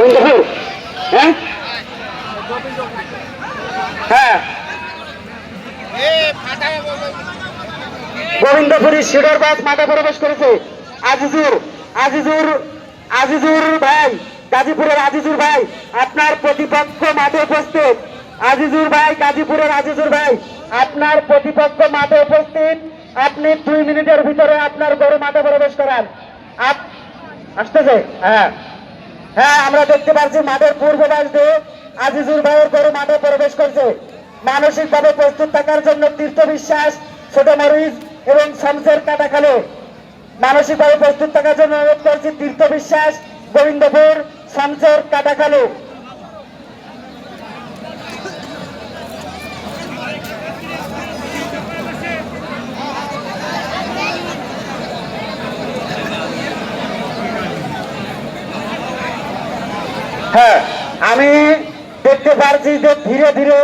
গোবিন্দপুর। হ্যাঁ হ্যাঁ, গোবিন্দপুরী শিডর বাস মাঠে প্রবেশ করেছে। আজিজুর আজিজুর আজিজুর ভাই, গাজীপুরের আজিজুর ভাই, আপনার প্রতিপক্ষ মাঠে উপস্থিত। আজিজুর ভাই, গাজীপুরের আজিজুর ভাই, আপনার প্রতিপক্ষ মাঠে উপস্থিত। আপনি 2 মিনিটের ভিতরে আপনার গরু মাঠে প্রবেশ করান। আসতেছে। হ্যাঁ হ্যাঁ, আমরা দেখতে পাচ্ছি মাঠের পূর্ব পাশ দিয়ে আজিজুর ভাইয়ের গরু মাঠে প্রবেশ করছে। মানসিকভাবে প্রস্তুত থাকার জন্য তীর্থ বিশ্বাস, ছোট মরিচ এবং শামসের কাটাখালে মানসিকভাবে প্রস্তুত থাকার জন্য অনুরোধ করছি। তীর্থ বিশ্বাস, গোবিন্দপুর, শামসের কাটাখালে। হ্যাঁ, আমি দেখতে পাচ্ছি যে ধীরে ধীরে